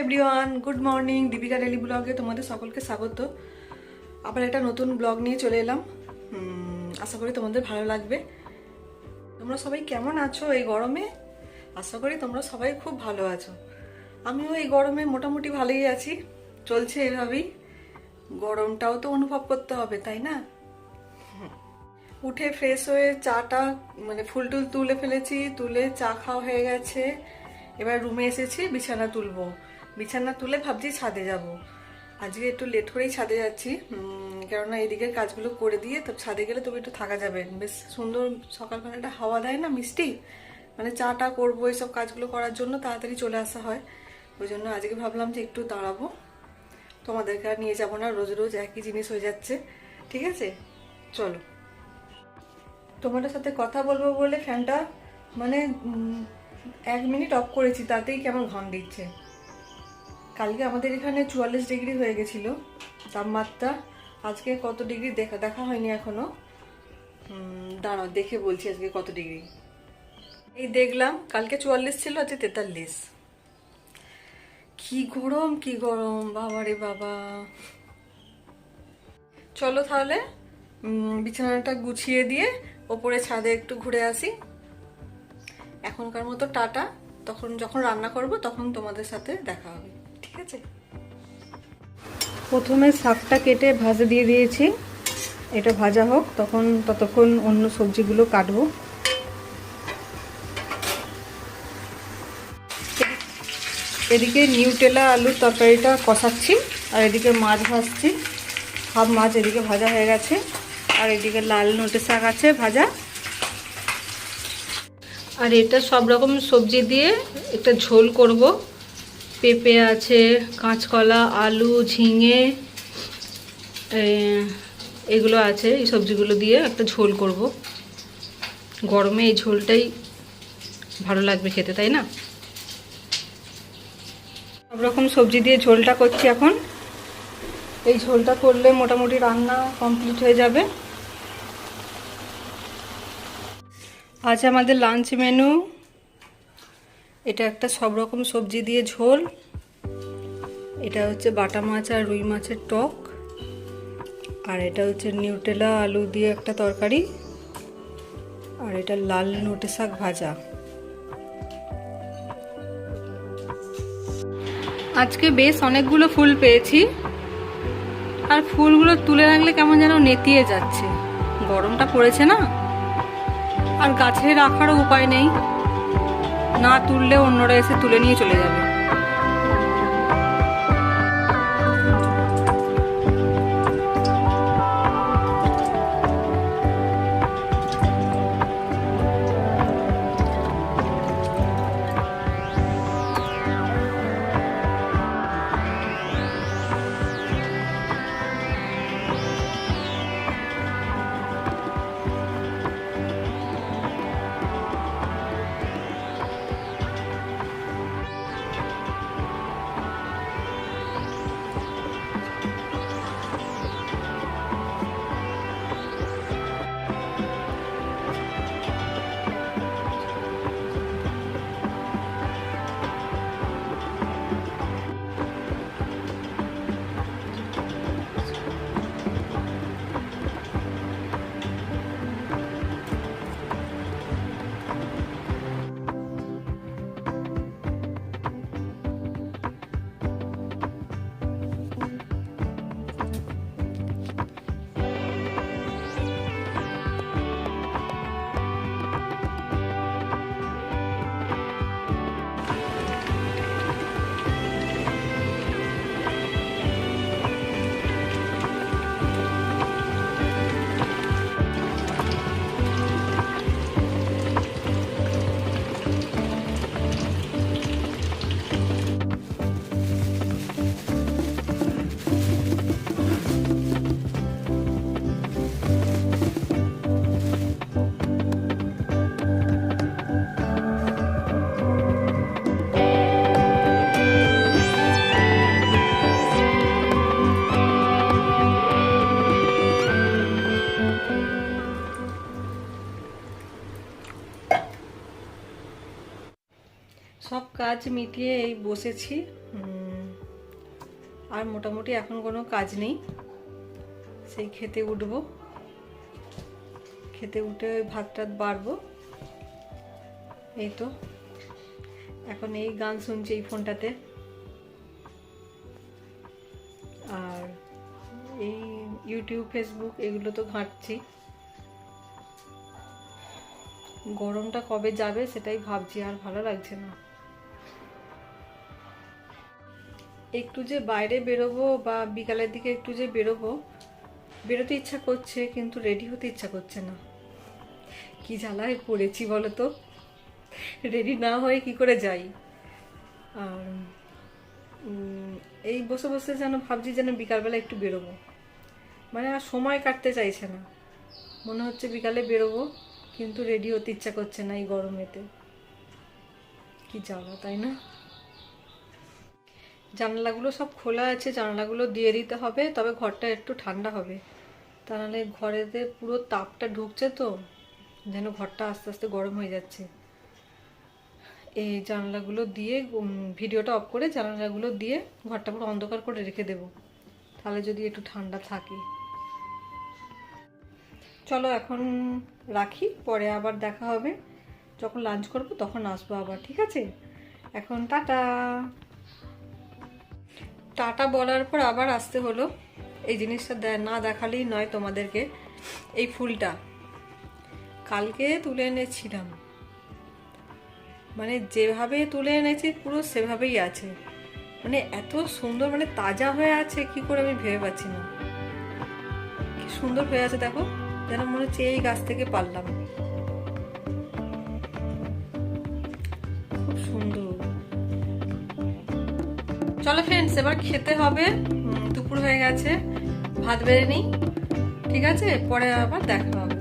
Everyone, good morning. Deepika daily ব্লগে তোমাদের সকলকে স্বাগত। আবার একটা নতুন ব্লগ নিয়ে চলে এলাম। আশা করি তোমাদের ভালো লাগবে। তোমরা সবাই কেমন আছো এই গরমে? আশা করি তোমরা সবাই খুব ভালো আছো। আমিও এই গরমে মোটামুটি ভালোই আছি, চলছে এভাবেই। গরমটাও তো অনুভব করতে হবে, তাই না? উঠে ফ্রেশ হয়ে চাটা ফুল টুল তুলে ফেলেছি, তুলে চা খাওয়া হয়ে গেছে। এবার রুমে এসেছি, বিছানা তুলবো। বিছানা তুলে ভাবছি ছাদে যাব। আজকে একটু লেট করেই ছাদে যাচ্ছি, কেননা এদিকের কাজগুলো করে দিয়ে তো ছাদে গেলে তবে একটু থাকা যাবে। বেশ সুন্দর সকালবেলাটা হাওয়া দেয় না, মিষ্টি। চাটা করবো, এইসব কাজগুলো করার জন্য তাড়াতাড়ি চলে আসা হয়। ওই জন্য আজকে ভাবলাম যে একটু দাঁড়াবো। তোমাদেরকে আর নিয়ে যাবো না, রোজ রোজ একই জিনিস হয়ে যাচ্ছে। ঠিক আছে, চলো। তোমাদের সাথে কথা বলবো বলে ফ্যানটা 1 মিনিট অফ করেছি, তাতেই কেমন ঘন দিচ্ছে। কালকে আমাদের এখানে 44 ডিগ্রি হয়ে গেছিল তাপমাত্রা। আজকে কত ডিগ্রি দেখা হয়নি এখনো। দাঁড়াও দেখে বলছি আজকে কত ডিগ্রি। এই দেখলাম কালকে 44 ছিল, আজকে 43। কি গরম, কি গরম, বাবা রে বাবা। চলো তাহলে বিছানাটা গুছিয়ে দিয়ে ওপরে ছাদে একটু ঘুরে আসি। এখনকার মতো টাটা। যখন রান্না করব তখন তোমাদের সাথে দেখা হবে, ঠিক আছে? প্রথমে শাকটা কেটে ভাজা দিয়ে দিয়েছি, এটা ভাজা হোক, ততক্ষণ অন্য সবজিগুলো কাটবো। এদিকে নিউটেলা আলুর তরকারিটা কষাচ্ছি, আর এদিকে মাছ ভাজছি। হাফ মাছ এদিকে ভাজা হয়ে গেছে, আর এদিকে লাল নোটে শাক আছে ভাজা। আর এটা সব রকম সবজি দিয়ে একটা ঝোল করব। পেঁপে আছে, কাঁচকলা, আলু, ঝিঙে, এগুলো আছে। এই সবজিগুলো দিয়ে একটা ঝোল করব। গরমে এই ঝোলটাই ভালো লাগবে খেতে, তাই না? সব রকম সবজি দিয়ে ঝোলটা করছি এখন। এই ঝোলটা করলে মোটামুটি রান্না কমপ্লিট হয়ে যাবে। আজ আমাদের লাঞ্চ মেনু এটা একটা সব রকম সবজি দিয়ে ঝোল। এটা হচ্ছে বাটা মাছ আর রুই মাছের টক। আর এটা হচ্ছে নিউটেলা আলু দিয়ে একটা তরকারি। আর এটা লাল নোটে শাক ভাজা। আজকে বেশ অনেকগুলো ফুল পেয়েছি, আর ফুলগুলো তুলে রাখলে কেমন যেন নেতিয়ে যাচ্ছে। গরমটা পড়েছে না, আর গাছে রাখারও উপায় নেই, না তুললে অন্যরা এসে তুলে নিয়ে চলে যাবে। সব কাজ মিটিয়ে এই বসেছি। আর মোটামুটি এখন কোনো কাজ নেই, সেই খেতে উঠবো, খেতে উঠে ভাত টাত বাড়বো। এই তো এখন এই গান শুনছি এই ফোনটাতে, আর এই ইউটিউব ফেসবুক এগুলো তো ঘাঁটছি। গরমটা কবে যাবে সেটাই ভাবছি, আর ভালো লাগছে না। একটু যে বাইরে বেরোবো বা বিকালের দিকে একটু যে বেরোতে ইচ্ছা করছে, কিন্তু রেডি হতে ইচ্ছা করছে না। কি জ্বালায় পড়েছি বলো তো, রেডি না হয়ে কি করে যাই। আর এই বসে বসে যেন ভাবছি যেন বিকালবেলা একটু বেরোবো, মানে আর সময় কাটতে চাইছে না। মনে হচ্ছে বিকালে বেরোবো, কিন্তু রেডি হতে ইচ্ছা করছে না এই গরমেতে। কি জ্বালা, তাই না? জানালাগুলো সব খোলা আছে, জানালাগুলো দিয়ে দিতে হবে, তবে ঘরটা একটু ঠান্ডা হবে। তা নাহলে ঘরেতে পুরো তাপটা ঢুকছে তো, যেন ঘরটা আস্তে আস্তে গরম হয়ে যাচ্ছে। এই জানালাগুলো দিয়ে ভিডিওটা অফ করে জানালাগুলো দিয়ে ঘরটা পুরো অন্ধকার করে রেখে দেব, তাহলে যদি একটু ঠান্ডা থাকে। চলো এখন রাখি, পরে আবার দেখা হবে, যখন লাঞ্চ করব তখন আসবো আবার, ঠিক আছে? এখন টাটা। টাটা বলার পর আবার আসতে হলো। এই জিনিসটা না দেখালেই নয় তোমাদেরকে। এই ফুলটা কালকে তুলে এনেছিলাম, মানে যেভাবে তুলে এনেছি পুরো সেভাবেই আছে, মানে এত সুন্দর, মানে তাজা হয়ে আছে, কি করে আমি ভেবে পাচ্ছি না। কি সুন্দর হয়ে আছে দেখো, যেন মনে হচ্ছে এই গাছ থেকে পারলাম। খুব সুন্দর। চলো ফ্রেন্ডস, এবার খেতে হবে, দুপুর হয়ে গেছে, ভাত বেড়ে নিই, ঠিক আছে? পরে আবার দেখা হবে।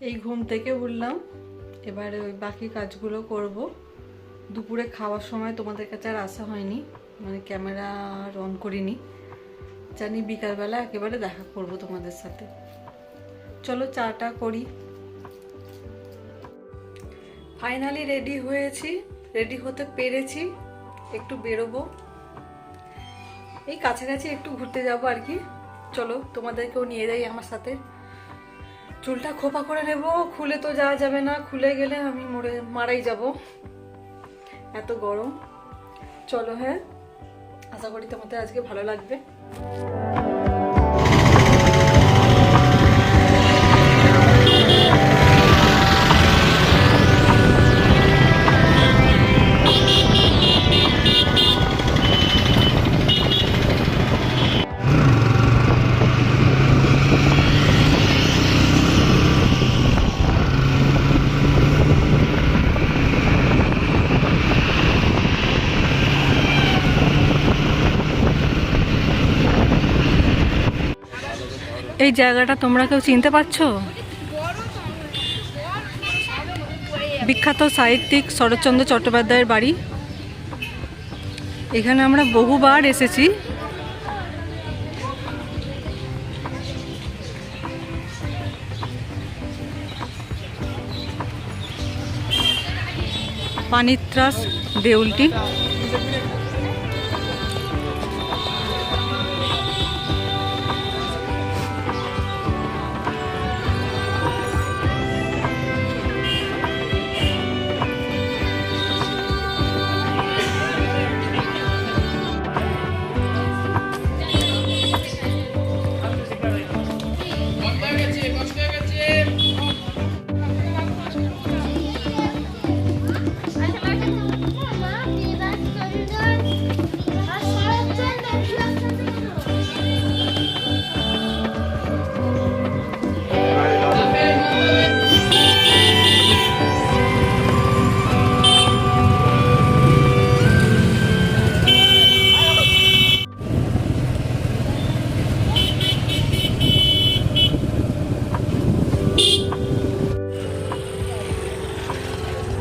এই ঘুম থেকে উঠলাম, এবার ওই বাকি কাজগুলো করব। দুপুরে খাওয়ার সময় তোমাদের কাছে আর আসা হয়নি, মানে ক্যামেরা অন করিনি, জানি বিকালবেলা একেবারে দেখা করব তোমাদের সাথে। চলো চাটা করি। ফাইনালি রেডি হয়েছি, রেডি হতে পেরেছি, একটু বেরোবো, এই কাছাকাছি একটু ঘুরতে যাব আর কি। চলো তোমাদেরকেও নিয়ে যাই আমার সাথে। চুলটা খোপা করে নেব, খুলে তো যাওয়া যাবে না, খুলে গেলে আমি মারাই যাব, এত গরম। চলো, হ্যাঁ, আশা করি তোমাদের আজকে ভালো লাগবে। এই জায়গাটা তোমরা কেউ চিনতে পারছো? বিখ্যাত সাহিত্যিক শরৎচন্দ্র চট্টোপাধ্যায়ের বাড়ি। এখানে আমরা বহুবার এসেছি। পানিত্রাস দেউলটি।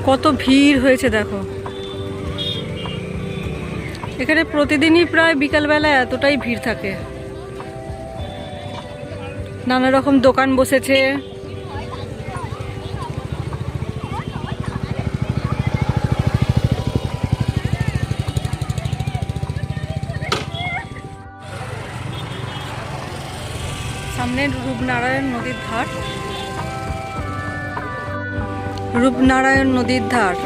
কত ভিড় হয়েছে দেখো। এখানে প্রতিদিনই প্রায় বিকালবেলা এতটাই ভিড় থাকে। নানা রকম দোকান বসেছে। সামনে রূপনারায়ণ নদীর ধার, রূপনারায়ণ নদীর ধার।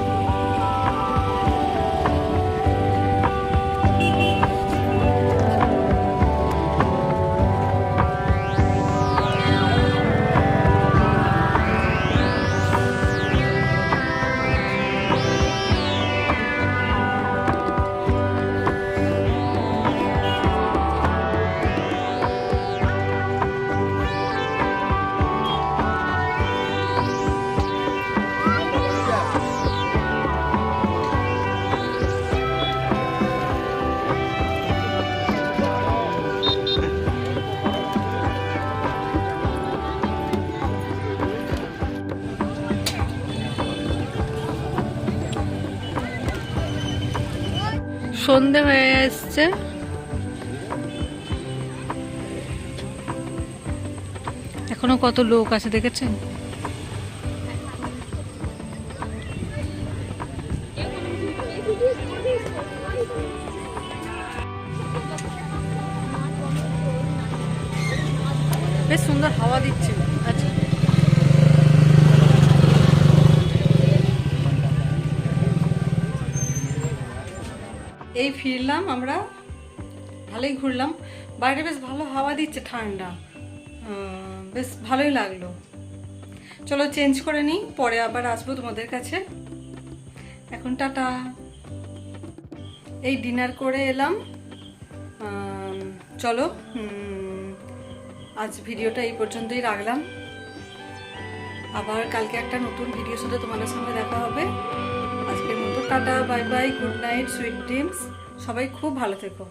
সন্ধে হয়ে এসছে, এখনো কত লোক আছে দেখেছেন। বেশ সুন্দর হাওয়া দিচ্ছে। আচ্ছা, এই ফিরলাম আমরা, ভালোই ঘুরলাম। বাইরে বেশ ভালো হাওয়া দিচ্ছে, ঠান্ডা, বেশ ভালোই লাগলো। চলো চেঞ্জ করে নিই, পরে আবার আসবো তোমাদের কাছে। এখন টাটা। এই ডিনার করে এলাম। চলো আজ ভিডিওটা এই পর্যন্তই রাখলাম। আবার কালকে একটা নতুন ভিডিওর সাথে তোমাদের সঙ্গে দেখা হবে। আজকের মতো tata, bye bye, good night, sweet dreams. সবাই খুব ভালো থেকো।